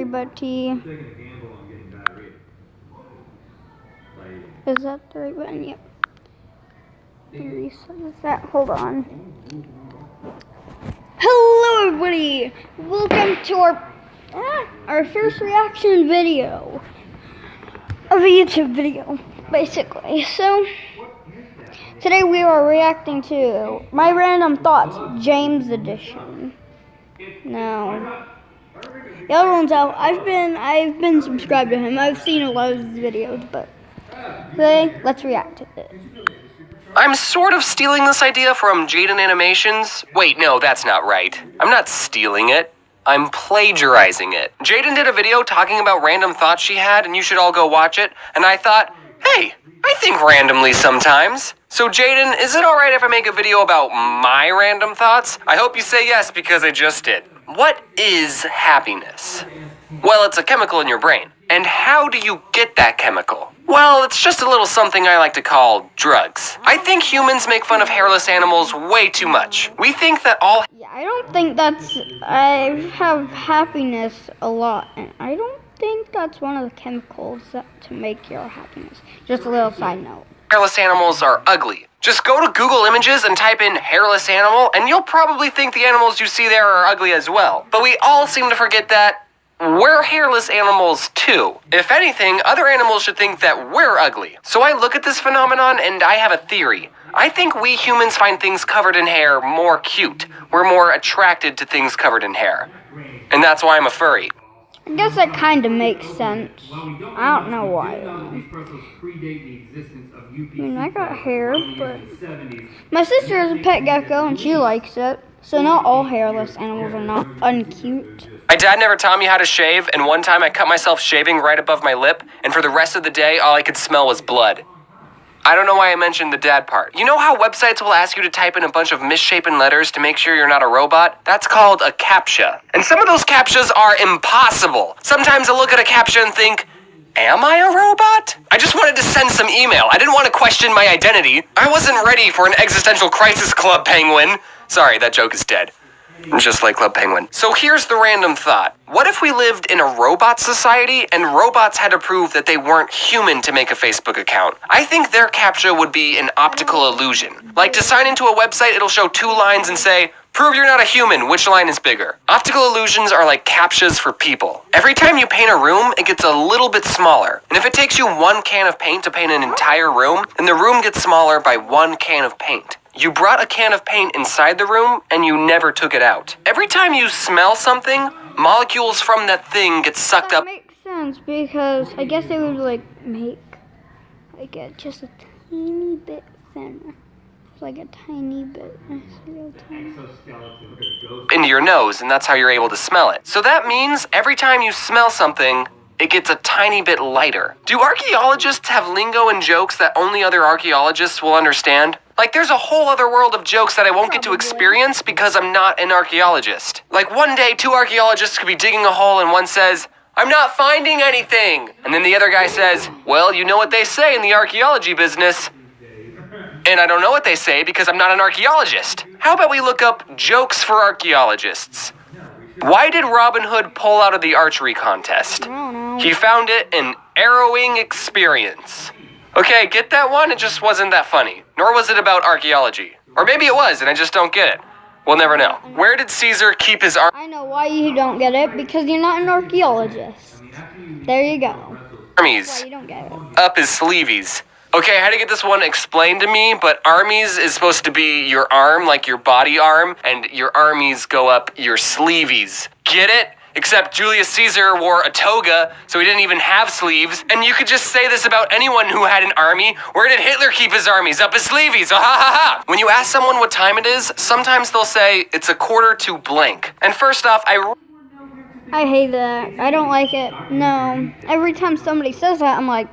everybody. Is that the right button? Yep. Reset that. Hold on. Hello, everybody. Welcome to our first reaction video of a YouTube video, basically. So today we are reacting to My Random Thoughts, James Edition. Now, TheOdd1sOut. I've been subscribed to him. I've seen a lot of his videos, but today let's react to it. I'm sort of stealing this idea from Jaden Animations. Wait, no, that's not right. I'm not stealing it. I'm plagiarizing it. Jaden did a video talking about random thoughts she had, and you should all go watch it. And I thought, hey, I think randomly sometimes. So Jaden, is it alright if I make a video about my random thoughts? I hope you say yes, because I just did. What is happiness? Well, it's a chemical in your brain. And how do you get that chemical? Well, it's just a little something I like to call drugs. I think humans make fun of hairless animals way too much. We think that all... Yeah, I don't think that's... I have happiness a lot, and I don't think that's one of the chemicals to make your happiness. Just a little side note. Hairless animals are ugly. Just go to Google Images and type in hairless animal, and you'll probably think the animals you see there are ugly as well. But we all seem to forget that we're hairless animals too. If anything, other animals should think that we're ugly. So I look at this phenomenon and I have a theory. I think we humans find things covered in hair more cute. We're more attracted to things covered in hair. And that's why I'm a furry. I guess that kind of makes sense. I don't know why. I mean, I got hair, but my sister has a pet gecko and she likes it. So not all hairless animals are not uncute. My dad never taught me how to shave, and one time I cut myself shaving right above my lip, and for the rest of the day, all I could smell was blood. I don't know why I mentioned the dad part. You know how websites will ask you to type in a bunch of misshapen letters to make sure you're not a robot? That's called a CAPTCHA. And some of those CAPTCHAs are impossible. Sometimes I look at a CAPTCHA and think, am I a robot? I just wanted to send some email. I didn't want to question my identity. I wasn't ready for an existential crisis, Club Penguin. Sorry, that joke is dead. Just like Club Penguin. So here's the random thought. What if we lived in a robot society and robots had to prove that they weren't human to make a Facebook account? I think their CAPTCHA would be an optical illusion. Like to sign into a website, it'll show two lines and say, prove you're not a human, which line is bigger? Optical illusions are like CAPTCHAs for people. Every time you paint a room, it gets a little bit smaller. And if it takes you 1 can of paint to paint an entire room, then the room gets smaller by 1 can of paint. You brought a can of paint inside the room, and you never took it out. Every time you smell something, molecules from that thing get sucked up. That makes sense, because I guess they would, make, it just a tiny bit thinner. Like a tiny bit. Into your nose, and that's how you're able to smell it. So that means every time you smell something, it gets a tiny bit lighter. Do archaeologists have lingo and jokes that only other archaeologists will understand? Like, there's a whole other world of jokes that I won't get to experience because I'm not an archaeologist. Like, one day, 2 archaeologists could be digging a hole and one says, I'm not finding anything. And then the other guy says, well, you know what they say in the archaeology business. And I don't know what they say because I'm not an archaeologist. How about we look up jokes for archaeologists? Why did Robin Hood pull out of the archery contest? I don't know. He found it an harrowing experience. Okay, get that one? It just wasn't that funny. Nor was it about archaeology. Or maybe it was, and I just don't get it. We'll never know. Where did Caesar keep his I know why you don't get it, because you're not an archaeologist. There you go. armies? That's why you don't get it. Up his sleeveys. Okay, I had to get this one explained to me, but armies is supposed to be your arm, like your body arm, and your armies go up your sleeveys. Get it? Except Julius Caesar wore a toga, so he didn't even have sleeves. And you could just say this about anyone who had an army. Where did Hitler keep his armies? Up his sleeveys. Oh, ha ha ha. When you ask someone what time it is, sometimes they'll say it's 1:45 blank. And first off, I hate that. I don't like it. No. Every time somebody says that, I'm like,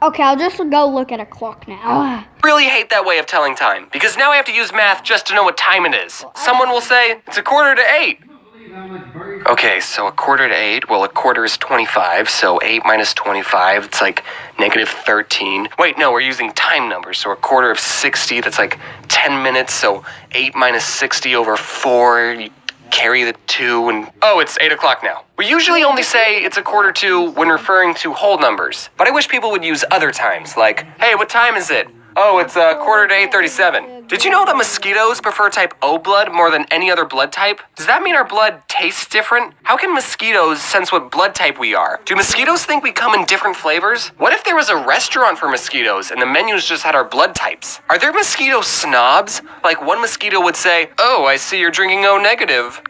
okay, I'll just go look at a clock now. really hate that way of telling time, because now I have to use math just to know what time it is. Someone will say, it's 7:45. Okay, so 7:45, well, 1/4 is 25, so 8 minus 25, it's like -13. Wait, no, we're using time numbers, so 1/4 of 60, that's like 10 minutes, so 8 minus 60 over 4, carry the 2 and... Oh, it's 8 o'clock now. We usually only say it's 1:45 when referring to whole numbers, but I wish people would use other times, like, hey, what time is it? Oh, it's 8:45. Did you know that mosquitoes prefer type O blood more than any other blood type? Does that mean our blood tastes different? How can mosquitoes sense what blood type we are? Do mosquitoes think we come in different flavors? What if there was a restaurant for mosquitoes and the menus just had our blood types? Are there mosquito snobs? Like one mosquito would say, oh, I see you're drinking O negative.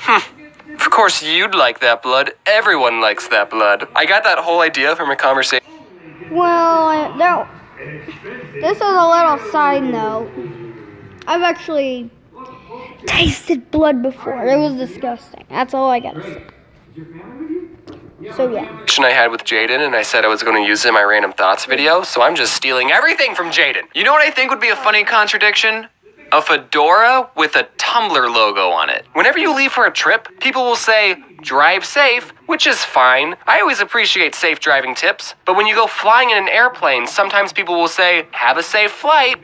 Of course you'd like that blood. Everyone likes that blood. I got that whole idea from a conversation. Well, this is a little side note. I've actually tasted blood before. It was disgusting. That's all I gotta say. So yeah. I had with Jaden, and I said I was going to use it in my random thoughts video, so I'm just stealing everything from Jaden. You know what I think would be a funny contradiction? A fedora with a Tumblr logo on it. Whenever you leave for a trip, people will say, drive safe, which is fine. I always appreciate safe driving tips. But when you go flying in an airplane, sometimes people will say, have a safe flight.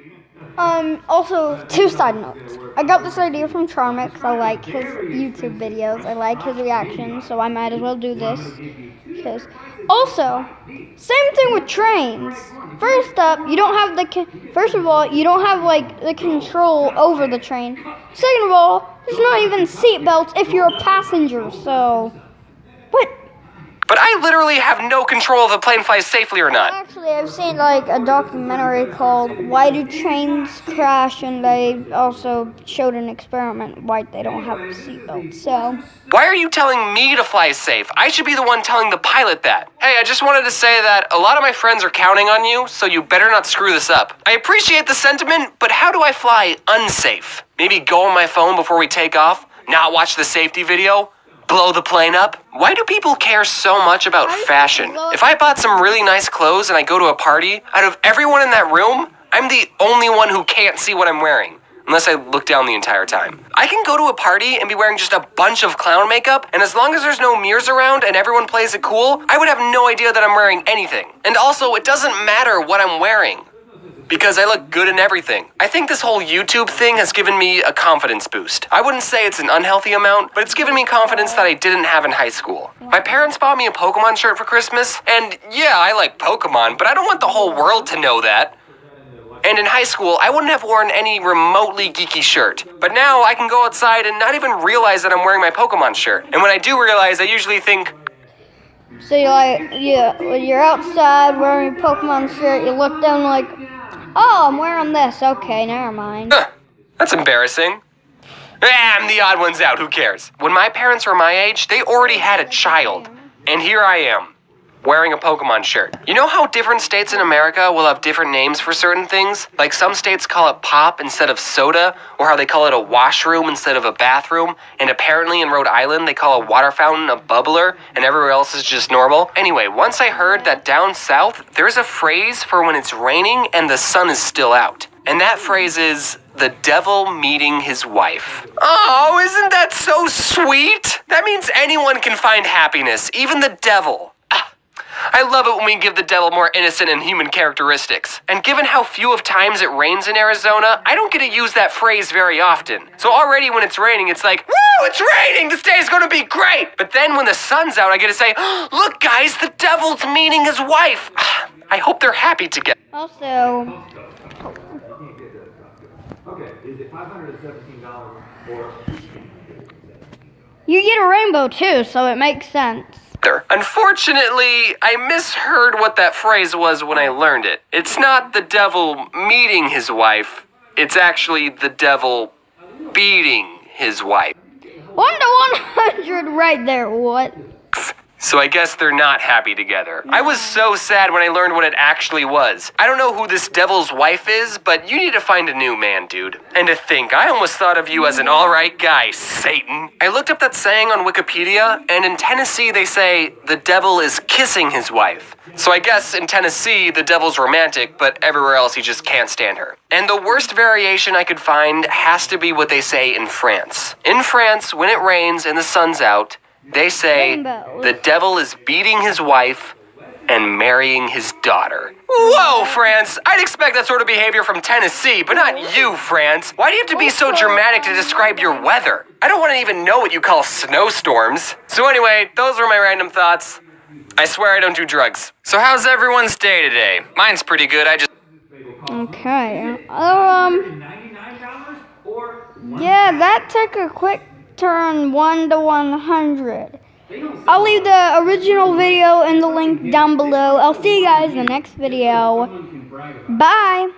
Also, 2 side notes. I got this idea from Charmix. I like his YouTube videos. I like his reactions, so I might as well do this. Also, same thing with trains. First up, you don't have first of all, you don't have the control over the train. Second of all, there's not even seat belts if you're a passenger. So, what? But I literally have no control if the plane flies safely or not. Actually, I've seen a documentary called Why Do Trains Crash, and they also showed an experiment why they don't have seatbelts. So, why are you telling me to fly safe? I should be the one telling the pilot that. Hey, I just wanted to say that a lot of my friends are counting on you, so you better not screw this up. I appreciate the sentiment, but how do I fly unsafe? Maybe go on my phone before we take off? Not watch the safety video? Blow the plane up? Why do people care so much about fashion? If I bought some really nice clothes and I go to a party, out of everyone in that room, I'm the only one who can't see what I'm wearing. Unless I look down the entire time. I can go to a party and be wearing just a bunch of clown makeup, and as long as there's no mirrors around and everyone plays it cool, I would have no idea that I'm wearing anything. And also, it doesn't matter what I'm wearing, because I look good in everything. I think this whole YouTube thing has given me a confidence boost. I wouldn't say it's an unhealthy amount, but it's given me confidence that I didn't have in high school. My parents bought me a Pokemon shirt for Christmas, and yeah, I like Pokemon, but I don't want the whole world to know that. And in high school, I wouldn't have worn any remotely geeky shirt. But now I can go outside and not even realize that I'm wearing my Pokemon shirt. And when I do realize, I usually think... So when you're outside wearing a Pokemon shirt, you look down like, oh, I'm wearing this. Okay, never mind. That's embarrassing. I'm the odd ones out, who cares? When my parents were my age, they already had a child. And here I am, wearing a Pokemon shirt. You know how different states in America will have different names for certain things? Like some states call it pop instead of soda, or how they call it a washroom instead of a bathroom, and apparently in Rhode Island they call a water fountain a bubbler, and everywhere else is just normal. Anyway, once I heard that down south, there's a phrase for when it's raining and the sun is still out. And that phrase is, the devil meeting his wife. Oh, isn't that so sweet? That means anyone can find happiness, even the devil. I love it when we give the devil more innocent and human characteristics. And given how few of times it rains in Arizona, I don't get to use that phrase very often. So already when it's raining, it's like, woo, it's raining, this day is gonna be great. But then when the sun's out, I get to say, look guys, the devil's meeting his wife. I hope they're happy together. Also, Okay, is it $517 or... you get a rainbow too, so it makes sense. Unfortunately, I misheard what that phrase was when I learned it. It's not the devil meeting his wife, it's actually the devil beating his wife. 1 to 100 right there, what? So I guess they're not happy together. I was so sad when I learned what it actually was. I don't know who this devil's wife is, but you need to find a new man, dude. And to think, I almost thought of you as an alright guy, Satan. I looked up that saying on Wikipedia, and in Tennessee they say, the devil is kissing his wife. So I guess in Tennessee, the devil's romantic, but everywhere else he just can't stand her. And the worst variation I could find has to be what they say in France. In France, when it rains and the sun's out, they say, Rainbow. the devil is beating his wife and marrying his daughter. Whoa, France! I'd expect that sort of behavior from Tennessee, but not you, France. Why do you have to be so dramatic to describe your weather? I don't want to even know what you call snowstorms. So anyway, those were my random thoughts. I swear I don't do drugs. So how's everyone's day today? Mine's pretty good. Okay. $99 or Yeah, that took a quick turn 1 to 100. I'll leave the original video in the link down below. I'll see you guys in the next video. Bye.